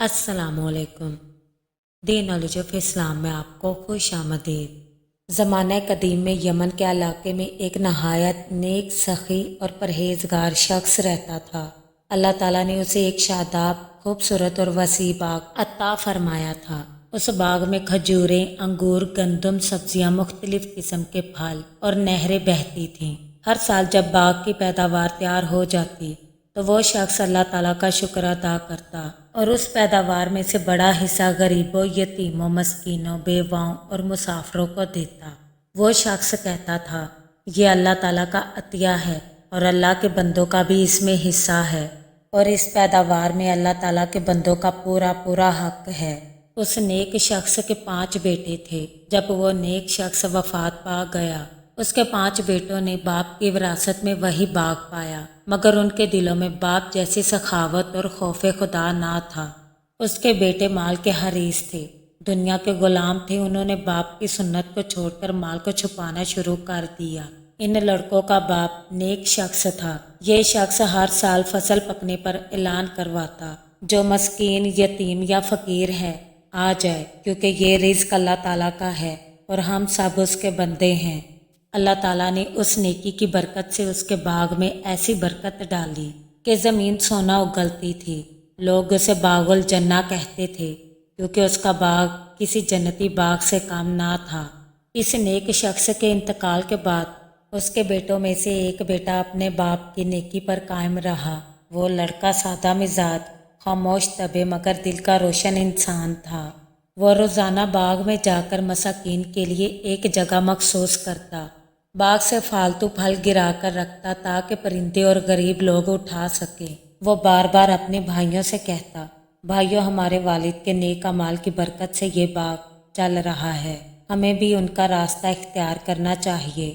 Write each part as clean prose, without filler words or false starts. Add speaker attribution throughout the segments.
Speaker 1: अस्सलाम वालेकुम। दी knowledge of Islam में आपको खुश आमदीद। ज़माना कदीम में यमन के इलाके में एक नहायत नेक सखी और परहेजगार शख्स रहता था। अल्लाह ताला ने उसे एक शादाब खूबसूरत और वसी बाग अता फरमाया था। उस बाग में खजूरें, अंगूर, गंदम, सब्जियां, मुख्तलिफ किस्म के फल और नहरें बहती थीं। हर साल जब बाग की पैदावार तैयार हो जाती तो वो शख्स अल्लाह ताला का शुक्र अदा करता और उस पैदावार में से बड़ा हिस्सा गरीबों, यतीमों, मस्कीनों, बेवाओं और मुसाफिरों को देता। वो शख्स कहता था, ये अल्लाह ताला का अतिया है और अल्लाह के बंदों का भी इसमें हिस्सा है और इस पैदावार में अल्लाह ताला के बंदों का पूरा पूरा हक है। उस नेक शख्स के 5 बेटे थे। जब वो नेक शख्स वफात पा गया, उसके 5 बेटों ने बाप की विरासत में वही बाग पाया, मगर उनके दिलों में बाप जैसी सखावत और खौफे खुदा ना था। उसके बेटे माल के हरीस थे, दुनिया के गुलाम थे। उन्होंने बाप की सुन्नत को छोड़कर माल को छुपाना शुरू कर दिया। इन लड़कों का बाप नेक शख्स था। ये शख्स हर साल फसल पकने पर ऐलान करवाता, जो मस्कीन, यतीम या फकीर है आ जाए, क्योंकि ये रिज़्क अल्लाह ताला का है और हम सब उसके बंदे हैं। अल्लाह ताला ने उस नेकी की बरकत से उसके बाग में ऐसी बरकत डाली कि ज़मीन सोना उगलती थी। लोग उसे बागुल जन्ना कहते थे, क्योंकि उसका बाग किसी जन्नती बाग से कम ना था। इस नेक शख्स के इंतकाल के बाद उसके बेटों में से एक बेटा अपने बाप की नेकी पर कायम रहा। वो लड़का सादा मिजाज, खामोश तबे मगर दिल का रोशन इंसान था। वो रोज़ाना बाग में जाकर मसाकीन के लिए एक जगह मखसूस करता, बाग से फालतू फल गिरा कर रखता ताकि परिंदे और गरीब लोग उठा सकें। वो बार बार अपने भाइयों से कहता, भाइयों, हमारे वालिद के नेक अमाल की बरकत से ये बाग चल रहा है, हमें भी उनका रास्ता इख्तियार करना चाहिए।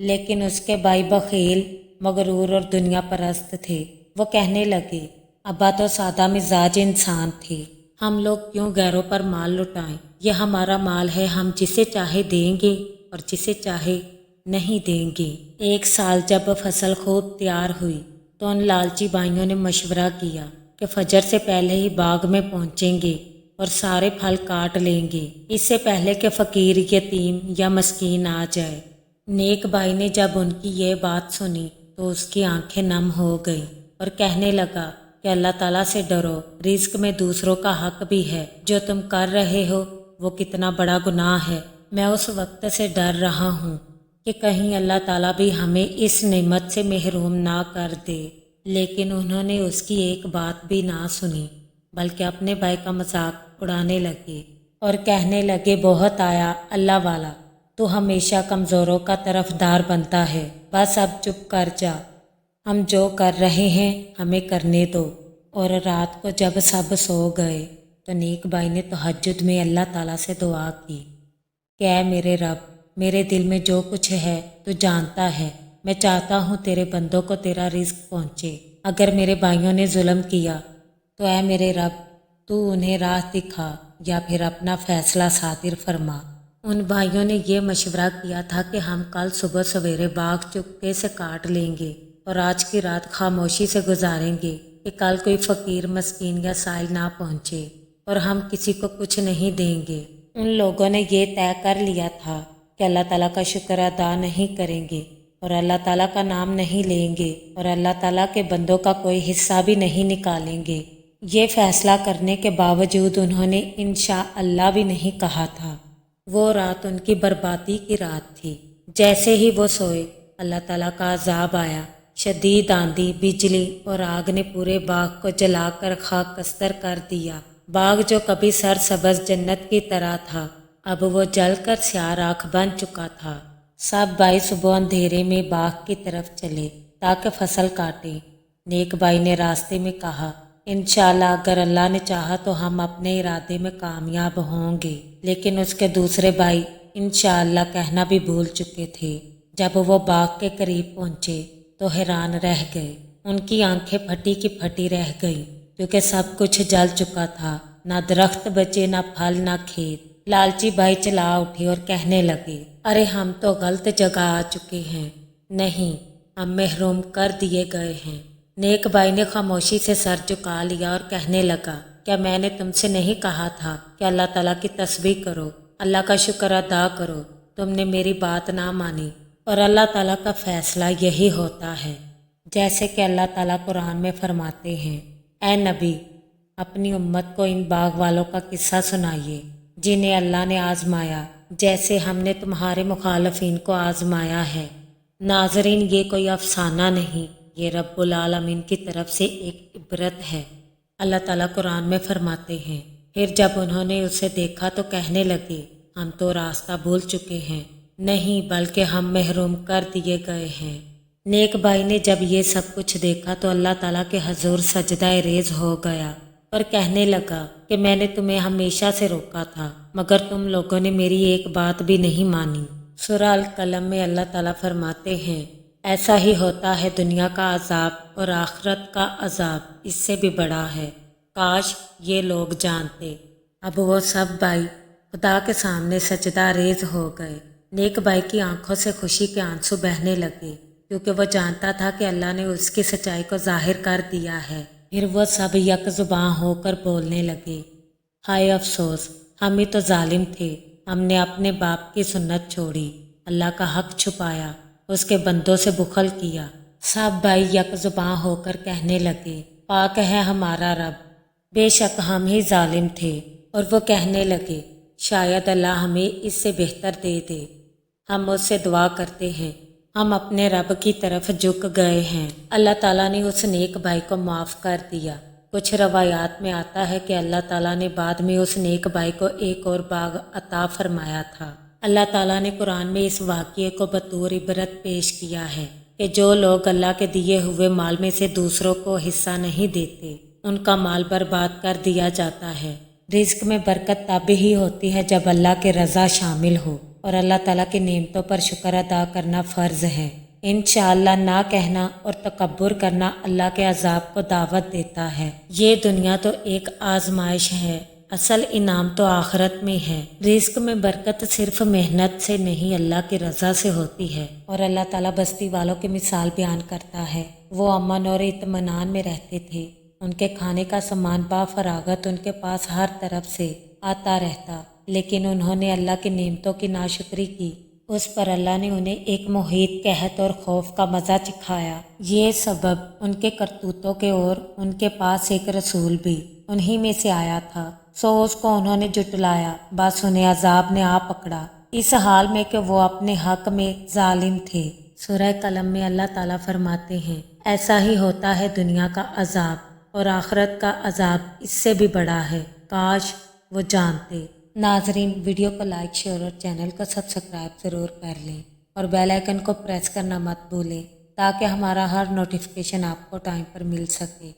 Speaker 1: लेकिन उसके भाई बखील, मगरूर और दुनिया परस्त थे। वो कहने लगे, अब्बा तो सादा मिजाज इंसान थे, हम लोग क्यों गैरों पर माल लुटाएं? ये हमारा माल है, हम जिसे चाहे देंगे और जिसे चाहे नहीं देंगे। एक साल जब फसल खूब तैयार हुई तो उन लालची भाइयों ने मशवरा किया कि फजर से पहले ही बाग में पहुंचेंगे और सारे फल काट लेंगे, इससे पहले कि फकीर, यतीम या मस्कीन आ जाए। नेक भाई ने जब उनकी ये बात सुनी तो उसकी आंखें नम हो गईं और कहने लगा कि अल्लाह ताला से डरो, रिस्क में दूसरों का हक भी है। जो तुम कर रहे हो वो कितना बड़ा गुनाह है। मैं उस वक्त से डर रहा हूँ कि कहीं अल्लाह ताला भी हमें इस नेमत से महरूम ना कर दे। लेकिन उन्होंने उसकी एक बात भी ना सुनी, बल्कि अपने भाई का मजाक उड़ाने लगे और कहने लगे, बहुत आया अल्लाह वाला, तू हमेशा कमज़ोरों का तरफदार बनता है, बस अब चुप कर जा, हम जो कर रहे हैं हमें करने दो। और रात को जब सब सो गए तो नेक भाई ने तहज्जुद में अल्लाह ताला से दुआ की कि ऐ मेरे रब, मेरे दिल में जो कुछ है तू जानता है। मैं चाहता हूँ तेरे बंदों को तेरा रिज्क पहुँचे। अगर मेरे भाइयों ने जुल्म किया तो ऐ मेरे रब, तू उन्हें राह दिखा या फिर अपना फैसला सादिर फरमा। उन भाइयों ने ये मशवरा किया था कि हम कल सुबह सवेरे बाग चुपके से काट लेंगे और आज की रात खामोशी से गुजारेंगे कि कल कोई फकीर, मस्कीन या साइल ना पहुँचे और हम किसी को कुछ नहीं देंगे। उन लोगों ने ये तय कर लिया था कि अल्लाह ताला का शुक्र अदा नहीं करेंगे और अल्लाह ताला का नाम नहीं लेंगे और अल्लाह ताला के बंदों का कोई हिस्सा भी नहीं निकालेंगे। ये फैसला करने के बावजूद उन्होंने इंशा अल्लाह भी नहीं कहा था। वो रात उनकी बर्बादी की रात थी। जैसे ही वो सोए, अल्लाह ताला का अजाब आया। शदीद आंधी, बिजली और आग ने पूरे बाग को जलाकर खाकस्तर कर दिया। बाग जो कभी सरसब्ज जन्नत की तरह था, अब वो जलकर स्याह राख बन चुका था। सब भाई सुबह अंधेरे में बाग की तरफ चले ताकि फसल काटें। नेक भाई ने रास्ते में कहा, इंशाल्लाह अगर अल्लाह ने चाहा तो हम अपने इरादे में कामयाब होंगे। लेकिन उसके दूसरे भाई इंशाल्लाह कहना भी भूल चुके थे। जब वो बाग के करीब पहुंचे तो हैरान रह गए। उनकी आंखें फटी की फटी रह गईं, क्योंकि सब कुछ जल चुका था। ना दरख्त बचे, ना फल, ना खेत। लालची भाई चला उठे और कहने लगे, अरे हम तो गलत जगह आ चुके हैं। नहीं, हम महरूम कर दिए गए हैं। نیک بھائی نے خاموشی سے سر جھکا لیا اور کہنے لگا، کیا میں نے تم سے نہیں کہا تھا کہ اللہ تعالیٰ کی تسبیح کرو، اللہ کا شکر ادا کرو؟ تم نے میری بات نہ مانی، اور اللہ تعالیٰ کا فیصلہ یہی ہوتا ہے۔ جیسے کہ اللہ تعالیٰ قرآن میں فرماتے ہیں، اے نبی، اپنی امت کو ان باغ والوں کا قصہ سنائیے جنہیں اللہ نے آزمایا جیسے ہم نے تمہارے مخالفین کو آزمایا ہے۔ ناظرین، یہ کوئی افسانہ نہیں، یہ رب العالمین کی طرف سے ایک عبرت ہے۔ اللہ تعالیٰ قرآن میں فرماتے ہیں، پھر جب انہوں نے اسے دیکھا تو کہنے لگے، ہم تو راستہ بھول چکے ہیں، نہیں بلکہ ہم محروم کر دیے گئے ہیں۔ نیک بھائی نے جب یہ سب کچھ دیکھا تو اللہ تعالیٰ کے حضور سجدہ ریز ہو گیا اور کہنے لگا کہ میں نے تمہیں ہمیشہ سے روکا تھا، مگر تم لوگوں نے میری ایک بات بھی نہیں مانی۔ سورہ القلم میں اللہ تعالیٰ فرماتے ہیں، ایسا ہی ہوتا ہے دنیا کا عذاب اور آخرت کا عذاب اس سے بھی بڑا ہے، کاش یہ لوگ جانتے۔ اب وہ سب بھائی خدا کے سامنے سجدہ ریز ہو گئے۔ نیک بھائی کی آنکھوں سے خوشی کے آنسو بہنے لگے کیونکہ وہ جانتا تھا کہ اللہ نے اس کی سچائی کو ظاہر کر دیا ہے۔ پھر وہ سب یک زباں ہو کر بولنے لگے، ہائے افسوس، ہم ہی تو ظالم تھے، ہم نے اپنے باپ کی سنت چھوڑی، اللہ کا حق چھپایا، اس کے بندوں سے بخل کیا۔ سب بھائی یک زباں ہو کر کہنے لگے، پاک ہے ہمارا رب، بے شک ہم ہی ظالم تھے۔ اور وہ کہنے لگے، شاید اللہ ہمیں اس سے بہتر دے دے۔ ہم اس سے دعا کرتے ہیں، ہم اپنے رب کی طرف جھک گئے ہیں۔ اللہ تعالیٰ نے اس نیک بھائی کو معاف کر دیا۔ کچھ روایات میں آتا ہے کہ اللہ تعالیٰ نے بعد میں اس نیک بھائی کو ایک اور باغ عطا فرمایا تھا۔ اللہ تعالیٰ نے قرآن میں اس واقعے کو بطور عبرت پیش کیا ہے کہ جو لوگ اللہ کے دیے ہوئے مال میں سے دوسروں کو حصہ نہیں دیتے، ان کا مال برباد کر دیا جاتا ہے۔ رزق میں برکت تب ہی ہوتی ہے جب اللہ کی رضا شامل ہو اور اللہ تعالیٰ کی نعمتوں پر شکر ادا کرنا فرض ہے۔ انشاءاللہ نہ کہنا اور تکبر کرنا اللہ کے عذاب کو دعوت دیتا ہے۔ یہ دنیا تو ایک آزمائش ہے، اصل انعام تو آخرت میں ہے۔ رزق میں برکت صرف محنت سے نہیں، اللہ کی رضا سے ہوتی ہے۔ اور اللہ تعالیٰ بستی والوں کی مثال بیان کرتا ہے، وہ امن اور اطمینان میں رہتے تھے، ان کے کھانے کا سامان بافراغت ان کے پاس ہر طرف سے آتا رہتا، لیکن انہوں نے اللہ کی نعمتوں کی ناشکری کی، اس پر اللہ نے انہیں ایک محیط قحط اور خوف کا مزہ چکھایا۔ یہ سبب ان کے کرتوتوں کے، اور ان کے پاس ایک رسول بھی انہی میں سے آیا تھا، سو اس کو انہوں نے جھٹلایا، بس انہیں عذاب نے آ پکڑا، اس حال میں کہ وہ اپنے حق میں ظالم تھے۔ سورہ قلم میں اللہ تعالیٰ فرماتے ہیں، ایسا ہی ہوتا ہے دنیا کا عذاب اور آخرت کا عذاب اس سے بھی بڑا ہے، کاش وہ جانتے۔ ناظرین، ویڈیو کو لائک، شیئر اور چینل کو سبسکرائب ضرور کر لیں اور بیل آئیکن کو پریس کرنا مت بھولیں تاکہ ہمارا ہر نوٹیفیکیشن آپ کو ٹائم پر مل سکے۔